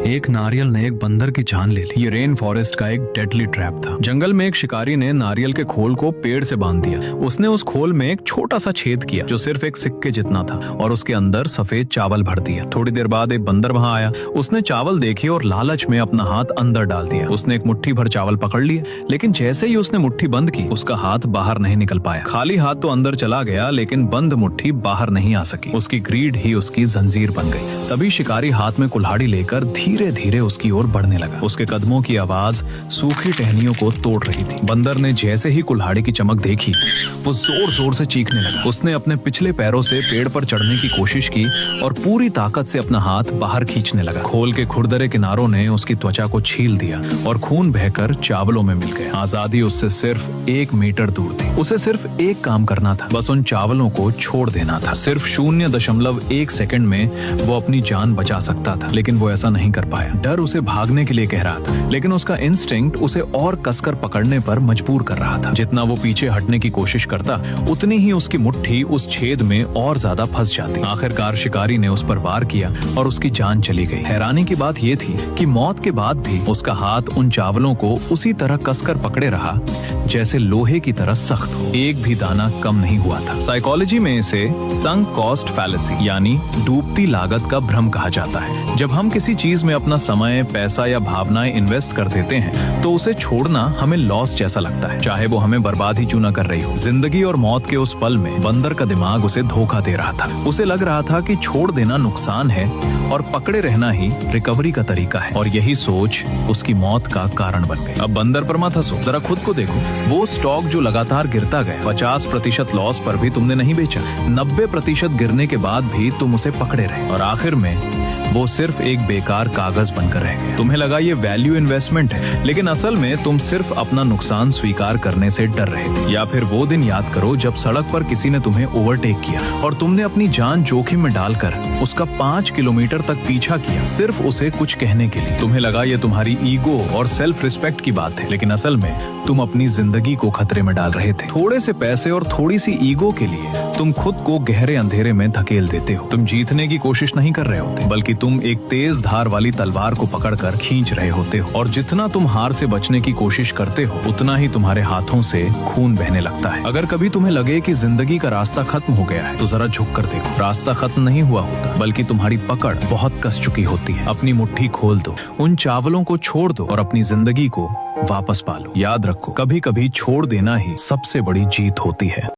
एक नारियल ने एक बंदर की जान ले ली। ये रेन फॉरेस्ट का एक डेडली ट्रैप था। जंगल में एक शिकारी ने नारियल के खोल को पेड़ से बांध दिया। उसने उस खोल में एक छोटा सा छेद किया जो सिर्फ एक सिक्के जितना था और उसके अंदर सफेद चावल भर दिया। थोड़ी देर बाद एक बंदर वहां आया। उसने चावल देखे और लालच में अपना हाथ अंदर डाल दिया। उसने एक मुट्ठी भर चावल पकड़ लिए, लेकिन जैसे ही उसने मुट्ठी बंद की उसका हाथ बाहर नहीं निकल पाया। खाली हाथ तो अंदर चला गया, लेकिन बंद मुट्ठी बाहर नहीं आ सकी। उसकी ग्रीड ही उसकी जंजीर बन गई। तभी शिकारी हाथ में कुल्हाड़ी लेकर धीरे धीरे उसकी ओर बढ़ने लगा। उसके कदमों की आवाज सूखी टहनियों को तोड़ रही थी। बंदर ने जैसे ही कुल्हाड़ी की चमक देखी, वो जोर जोर से चीखने लगा। उसने अपने पिछले पैरों से पेड़ पर चढ़ने की कोशिश की और पूरी ताकत से अपना हाथ बाहर खींचने लगा। खोल के खुरदरे किनारों ने उसकी त्वचा को छील दिया और खून बहकर चावलों में मिल गया। आजादी उससे सिर्फ 1 मीटर दूर थी। उसे सिर्फ एक काम करना था, बस उन चावलों को छोड़ देना था। सिर्फ 0.1 सेकंड में वो अपनी जान बचा सकता था, लेकिन वो ऐसा नहीं कर पाया। डर उसे भागने के लिए कह रहा था, लेकिन उसका इंस्टिंक्ट उसे और कसकर पकड़ने पर मजबूर कर रहा था। जितना वो पीछे हटने की कोशिश करता, उतनी ही उसकी मुट्ठी उस छेद में और ज्यादा फंस जाती। आखिरकार शिकारी ने उस पर वार किया और उसकी जान चली गई। हैरानी की बात यह थी कि मौत के बाद भी उसका हाथ उन चावलों को उसी तरह कसकर पकड़े रहा जैसे लोहे की तरह सख्त हो। एक भी दाना कम नहीं हुआ था। साइकोलॉजी में इसे संक कॉस्ट फैलेसी यानी डूबती लागत का भ्रम कहा जाता है। जब हम किसी चीज में अपना समय, पैसा या भावनाएं इन्वेस्ट कर देते हैं तो उसे छोड़ना हमें लॉस जैसा लगता है, चाहे वो हमें बर्बाद ही क्यों न कर रही हो। जिंदगी और मौत के उस पल में बंदर का दिमाग उसे धोखा दे रहा था। उसे लग रहा था कि छोड़ देना नुकसान है और पकड़े रहना ही रिकवरी का तरीका है, और यही सोच उसकी मौत का कारण बन गई। अब बंदर पर मत हंसो, जरा खुद को देखो। वो स्टॉक जो लगातार गिरता गया, 50% लॉस पर भी तुमने नहीं बेचा, 90% गिरने के बाद भी तुम उसे पकड़े रहे, और आखिर में वो सिर्फ एक बेकार कागज बनकर रह गया। तुम्हें लगा ये वैल्यू इन्वेस्टमेंट है, लेकिन असल में तुम सिर्फ अपना नुकसान स्वीकार करने से डर रहे थे। या फिर वो दिन याद करो जब सड़क पर किसी ने तुम्हें ओवरटेक किया और तुमने अपनी जान जोखिम में डालकर उसका 5 किलोमीटर तक पीछा किया, सिर्फ उसे कुछ कहने के लिए। तुम्हें लगा ये तुम्हारी ईगो और सेल्फ रिस्पेक्ट की बात है, लेकिन असल में तुम अपनी जिंदगी को खतरे में डाल रहे थे। थोड़े से पैसे और थोड़ी सी ईगो के लिए तुम खुद को गहरे अंधेरे में धकेल देते हो। तुम जीतने की कोशिश नहीं कर रहे होते, बल्कि तुम एक तेज धार वाली तलवार को पकड़कर खींच रहे होते हो। और जितना तुम हार से बचने की कोशिश करते हो, उतना ही तुम्हारे हाथों से खून बहने लगता है। अगर कभी तुम्हें लगे कि जिंदगी का रास्ता खत्म हो गया है, तो जरा झुक कर देखो। रास्ता खत्म नहीं हुआ होता, बल्कि तुम्हारी पकड़ बहुत कस चुकी होती है। अपनी मुट्ठी खोल दो, उन चावलों को छोड़ दो और अपनी जिंदगी को वापस पालो। याद रखो, कभी कभी छोड़ देना ही सबसे बड़ी जीत होती है।